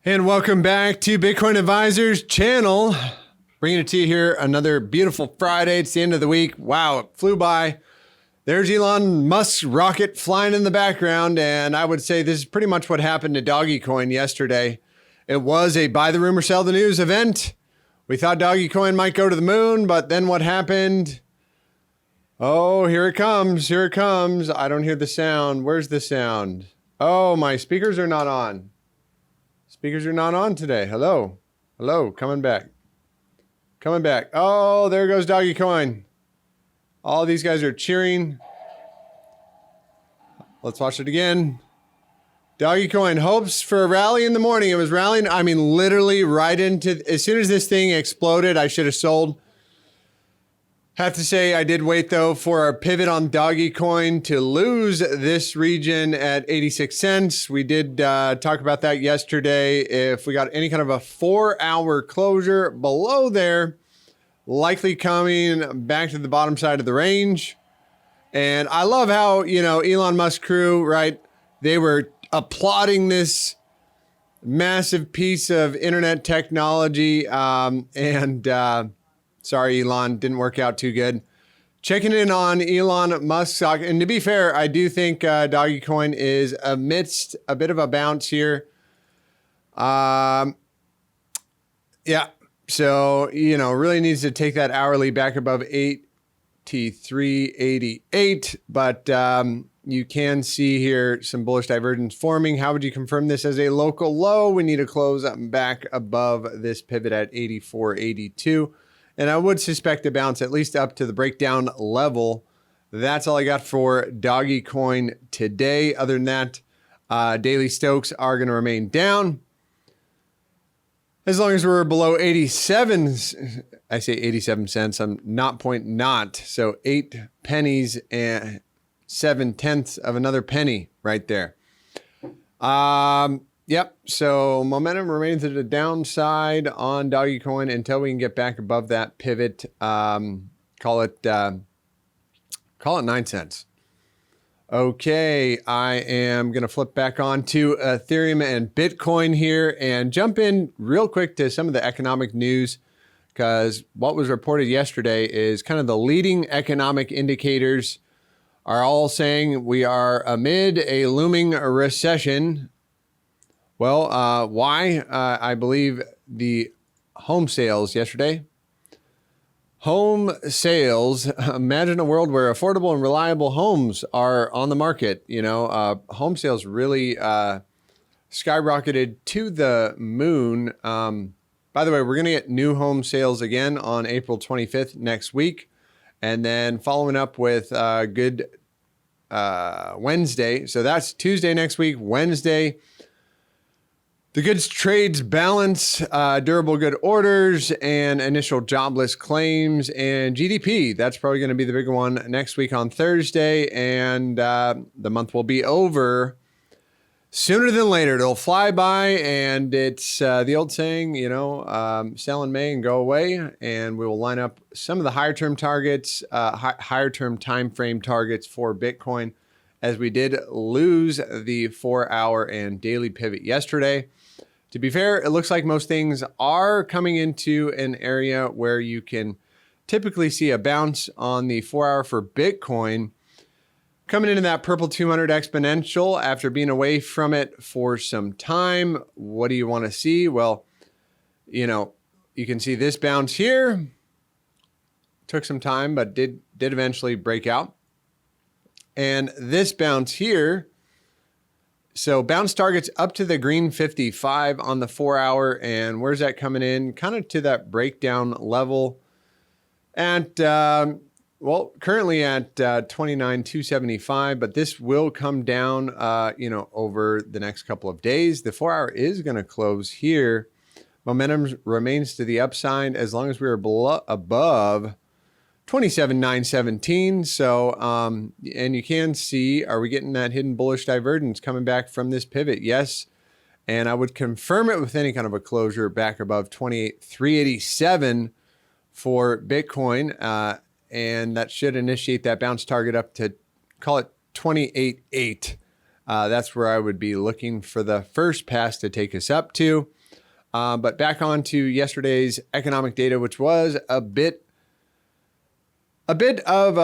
And welcome back to Bitcoin Advisors channel. Bringing it to you here another beautiful Friday. It's the end of the week. Wow, it flew by. There's Elon Musk's rocket flying in the background. And I would say this is pretty much what happened to Dogecoin yesterday. It was a buy the rumor, sell the news event. We thought Dogecoin might go to the moon, but then what happened? Oh, here it comes. Here it comes. I don't hear the sound. Where's the sound? Oh, my speakers are not on. Speakers are not on today. Hello. Hello. Coming back. Coming back. Oh, there goes Dogecoin. All these guys are cheering. Let's watch it again. Dogecoin hopes for a rally in the morning. It was rallying. I mean, literally right into, as soon as this thing exploded, I should have sold. Have to say, I did wait though for our pivot on Dogecoin to lose this region at 86 cents. We did talk about that yesterday. If we got any kind of a 4-hour closure below there, likely coming back to the bottom side of the range. And I love how, Elon Musk crew, right? They were applauding this massive piece of internet technology sorry, Elon, didn't work out too good. Checking in on Elon Musk stock. And to be fair, I do think Dogecoin is amidst a bit of a bounce here. Yeah. So, really needs to take that hourly back above 83.88. But you can see here some bullish divergence forming. How would you confirm this as a local low? We need to close up back above this pivot at 84.82. And I would suspect a bounce at least up to the breakdown level. That's all I got for Dogecoin today. Other than that, daily Stokes are going to remain down. As long as we're below 87, I say 87 cents, I'm not point not. So 8 pennies and 7/10 of another penny right there. Yep. So momentum remains at the downside on Dogecoin until we can get back above that pivot. Call it 9 cents. Okay. I am going to flip back on to Ethereum and Bitcoin here and jump in real quick to some of the economic news, because what was reported yesterday is kind of the leading economic indicators are all saying we are amid a looming recession. Well, why? I believe the home sales yesterday. Home sales. Imagine a world where affordable and reliable homes are on the market. Home sales really skyrocketed to the moon. By the way, we're going to get new home sales again on April 25th next week. And then following up with good Wednesday. So that's Tuesday next week, Wednesday. The goods trades balance, durable good orders, and initial jobless claims, and GDP. That's probably going to be the big one next week on Thursday, and the month will be over sooner than later. It'll fly by, and it's the old saying, sell in May and go away, and we will line up some of the higher term targets, higher term time frame targets for Bitcoin, as we did lose the 4-hour and daily pivot yesterday. To be fair, it looks like most things are coming into an area where you can typically see a bounce on the 4-hour for Bitcoin, coming into that purple 200 exponential after being away from it for some time. What do you want to see? Well, you can see this bounce here. Took some time, but did eventually break out. And this bounce here. So bounce targets up to the green 55 on the 4-hour. And where's that coming in? Kind of to that breakdown level at, currently at 29,275, but this will come down, over the next couple of days. The 4-hour is going to close here. Momentum remains to the upside as long as we're above 27,917. So, and you can see, are we getting that hidden bullish divergence coming back from this pivot? Yes. And I would confirm it with any kind of a closure back above 28,387 for Bitcoin. And that should initiate that bounce target up to, call it 28.8. That's where I would be looking for the first pass to take us up to. But back on to yesterday's economic data, which was a bit of,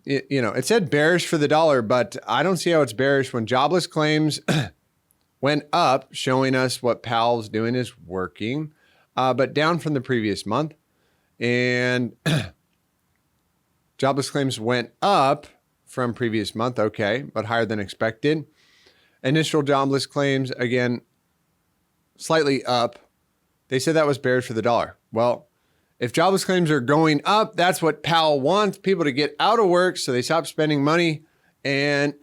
it said bearish for the dollar, but I don't see how it's bearish when jobless claims went up, showing us what Powell's doing is working, but down from the previous month. And jobless claims went up from previous month, okay, but higher than expected. Initial jobless claims, again, slightly up. They said that was bearish for the dollar. Well, if jobless claims are going up, that's what Powell wants, people to get out of work so they stop spending money, and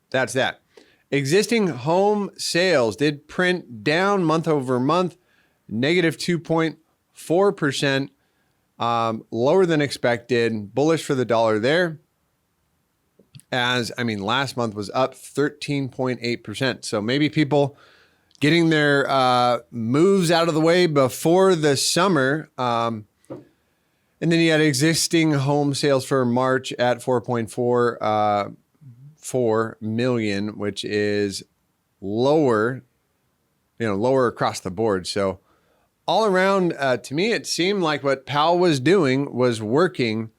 that's that. Existing home sales did print down month over month, negative 2.4%, lower than expected, bullish for the dollar there. Last month was up 13.8%. So maybe people getting their moves out of the way before the summer. And then you had existing home sales for March at 4.4 million, which is lower, lower across the board. So all around, to me, it seemed like what Powell was doing was working.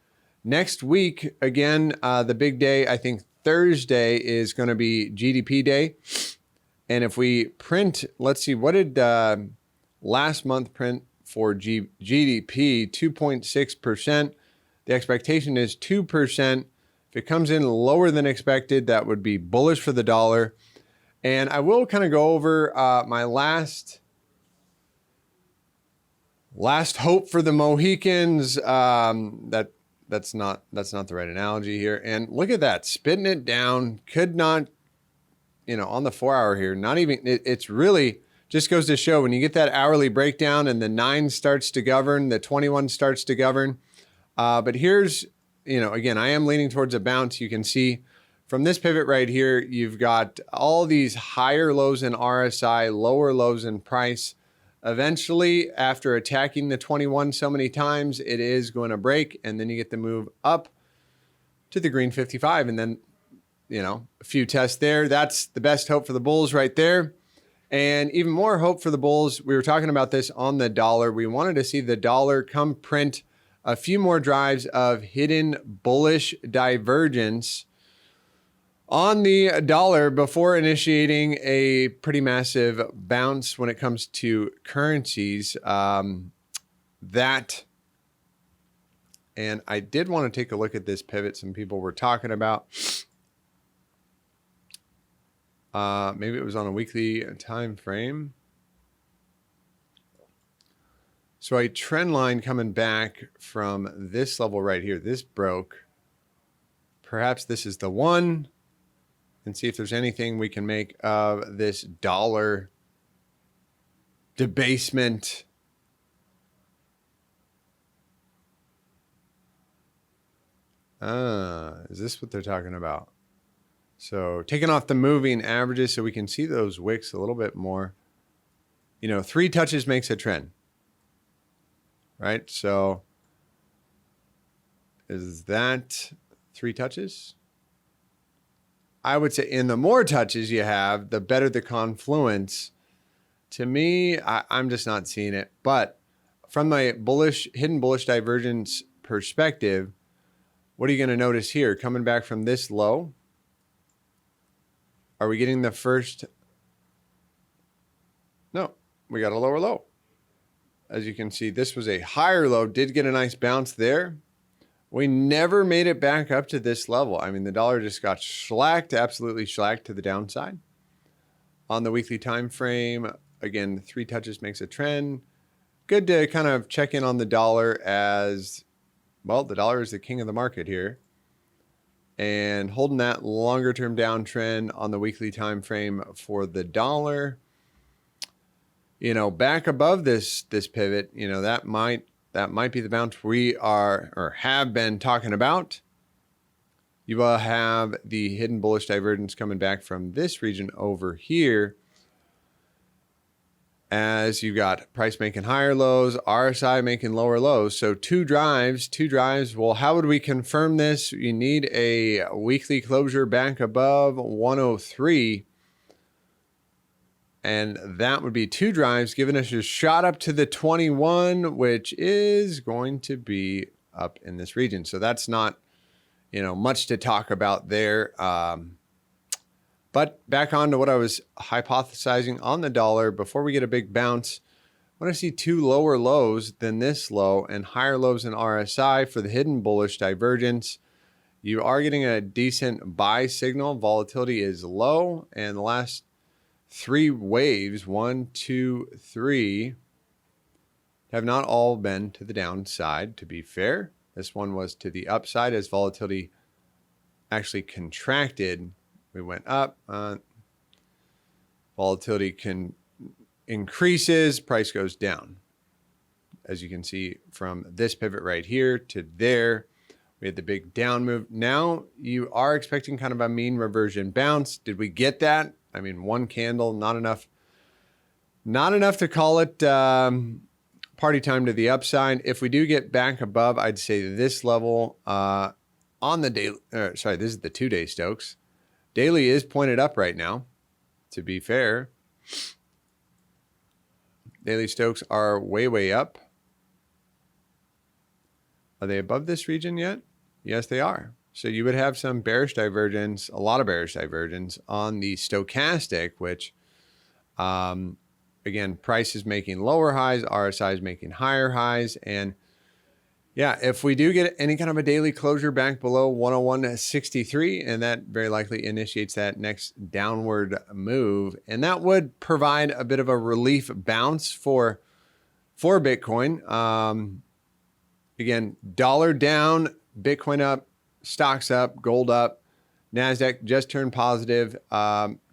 Next week, again, the big day, I think Thursday is going to be GDP day. And if we print, let's see, what did last month print for GDP? 2.6%. The expectation is 2%. If it comes in lower than expected, that would be bullish for the dollar. And I will kind of go over my last hope for the Mohicans. That's not the right analogy here. And look at that, spitting it down. Could not, on the 4 hour here, not even, it's really just goes to show when you get that hourly breakdown and the 9 starts to govern, the 21 starts to govern. But here's, again, I am leaning towards a bounce. You can see from this pivot right here, you've got all these higher lows in RSI, lower lows in price. Eventually, after attacking the 21 so many times, it is going to break, and then you get the move up to the green 55, and then, a few tests there. That's the best hope for the bulls right there. And even more hope for the bulls. We were talking about this on the dollar. We wanted to see the dollar come print a few more drives of hidden bullish divergence on the dollar before initiating a pretty massive bounce when it comes to currencies. And I did want to take a look at this pivot some people were talking about. Maybe it was on a weekly time frame. So a trend line coming back from this level right here. This broke. Perhaps this is the one. And see if there's anything we can make of this dollar debasement. Is this what they're talking about? So taking off the moving averages so we can see those wicks a little bit more. 3 touches makes a trend. Right? So is that 3 touches? I would say in the more touches you have, the better the confluence. To me, I'm just not seeing it. But from my hidden bullish divergence perspective, what are you going to notice here? Coming back from this low, are we getting the first? No, we got a lower low. As you can see, this was a higher low, did get a nice bounce there. We never made it back up to this level. The dollar just got shellacked, absolutely shellacked to the downside. On the weekly time frame, again, 3 touches makes a trend. Good to kind of check in on the dollar as, well, the dollar is the king of the market here. And holding that longer term downtrend on the weekly time frame for the dollar. Back above this pivot, that might be the bounce we are or have been talking about. You will have the hidden bullish divergence coming back from this region over here. as you got price making higher lows, RSI making lower lows. So two drives. Well, how would we confirm this? You need a weekly closure back above 103. And that would be two drives, giving us a shot up to the 21, which is going to be up in this region. So that's not, much to talk about there. But back on to what I was hypothesizing on the dollar before we get a big bounce. I want to see two lower lows than this low and higher lows in RSI for the hidden bullish divergence. You are getting a decent buy signal. Volatility is low, and the last three waves, 1, 2, 3, have not all been to the downside, to be fair. This one was to the upside as volatility actually contracted. We went up, volatility increases, price goes down. As you can see from this pivot right here to there, we had the big down move. Now you are expecting kind of a mean reversion bounce. Did we get that? I mean, one candle, not enough to call it party time to the upside. If we do get back above, I'd say this level on the daily, this is the 2-day Stokes. Daily is pointed up right now, to be fair. Daily Stokes are way, way up. Are they above this region yet? Yes, they are. So you would have some bearish divergence, a lot of bearish divergence on the stochastic, which, again, price is making lower highs, RSI is making higher highs. And yeah, if we do get any kind of a daily closure back below 101.63, and that very likely initiates that next downward move, and that would provide a bit of a relief bounce for Bitcoin. Again, dollar down, Bitcoin up, stocks up, gold up, NASDAQ just turned positive.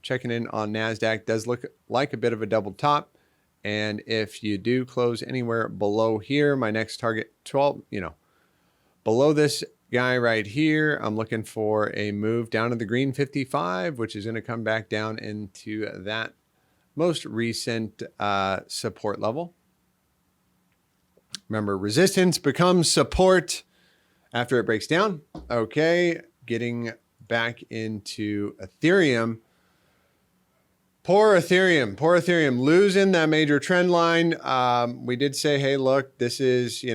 Checking in on NASDAQ does look like a bit of a double top. And if you do close anywhere below here, my next target 12, below this guy right here, I'm looking for a move down to the green 55, which is going to come back down into that most recent support level. Remember, resistance becomes support after it breaks down. Okay, getting back into Ethereum. Poor Ethereum, losing that major trend line. We did say, hey, look, this is,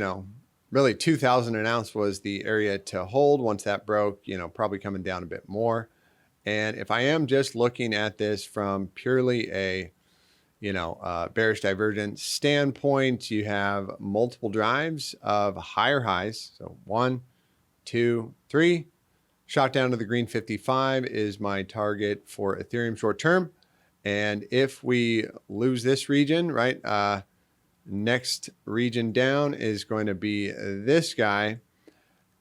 really 2,000 an ounce was the area to hold. Once that broke, probably coming down a bit more. And if I am just looking at this from purely a, bearish divergence standpoint, you have multiple drives of higher highs. So 1, 2, 3, shot down to the green 55 is my target for Ethereum short term. And if we lose this region, right, next region down is going to be this guy.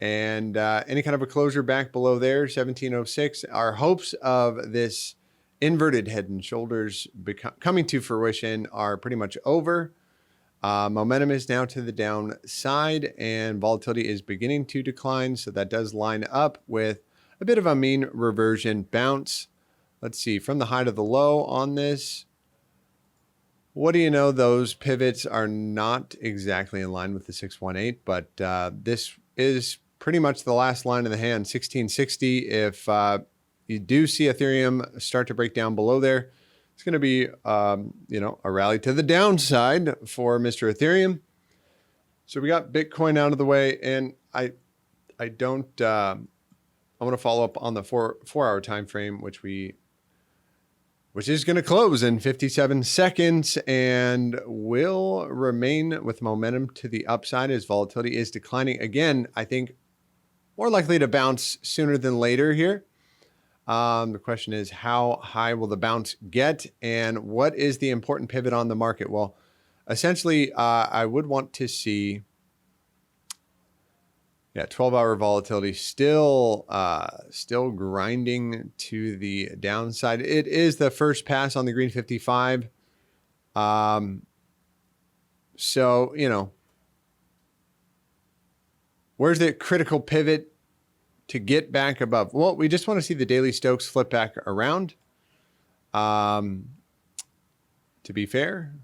And any kind of a closure back below there, 1706. Our hopes of this inverted head and shoulders coming to fruition are pretty much over. Momentum is now to the downside, and volatility is beginning to decline. So that does line up with a bit of a mean reversion bounce. Let's see, from the high to the low on this, what do you know? Those pivots are not exactly in line with the 618, but this is pretty much the last line in the hand, 1660. If you do see Ethereum start to break down below there, it's going to be, a rally to the downside for Mr. Ethereum. So we got Bitcoin out of the way, and I want to follow up on the 4-hour time frame, which is going to close in 57 seconds and will remain with momentum to the upside as volatility is declining. Again, I think more likely to bounce sooner than later here. The question is, how high will the bounce get, and what is the important pivot on the market? Well, essentially, I would want to see 12-hour volatility still grinding to the downside. It is the first pass on the green 55. So, where's the critical pivot to get back above? Well, we just want to see the daily Stokes flip back around. To be fair,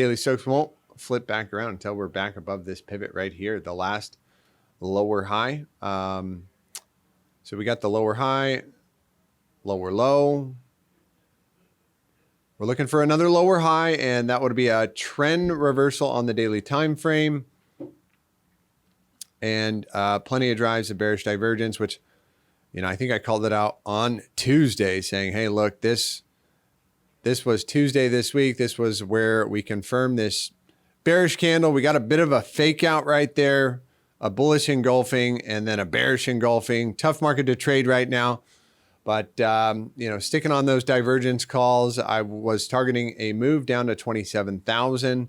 Daily Stokes won't flip back around until we're back above this pivot right here, the last lower high. So we got the lower high, lower low. We're looking for another lower high, and that would be a trend reversal on the daily time frame. And plenty of drives of bearish divergence, which, I think I called it out on Tuesday saying, hey, look, this was Tuesday this week. This was where we confirmed this bearish candle. We got a bit of a fake out right there, a bullish engulfing, and then a bearish engulfing. Tough market to trade right now. But, sticking on those divergence calls, I was targeting a move down to 27,000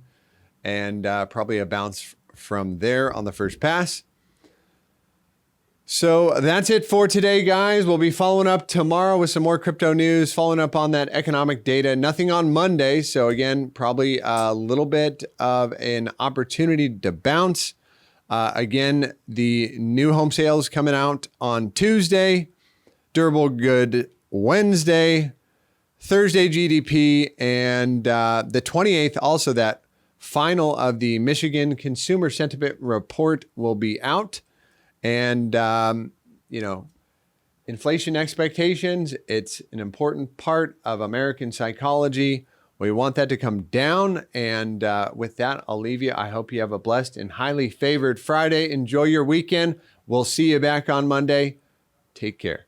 and probably a bounce from there on the first pass. So that's it for today, guys. We'll be following up tomorrow with some more crypto news, following up on that economic data. Nothing on Monday. So again, probably a little bit of an opportunity to bounce. Again, the new home sales coming out on Tuesday, durable good Wednesday, Thursday GDP, and the 28th, also that final of the Michigan Consumer Sentiment Report will be out. And, inflation expectations, it's an important part of American psychology. We want that to come down. And with that, I'll leave you. I hope you have a blessed and highly favored Friday. Enjoy your weekend. We'll see you back on Monday. Take care.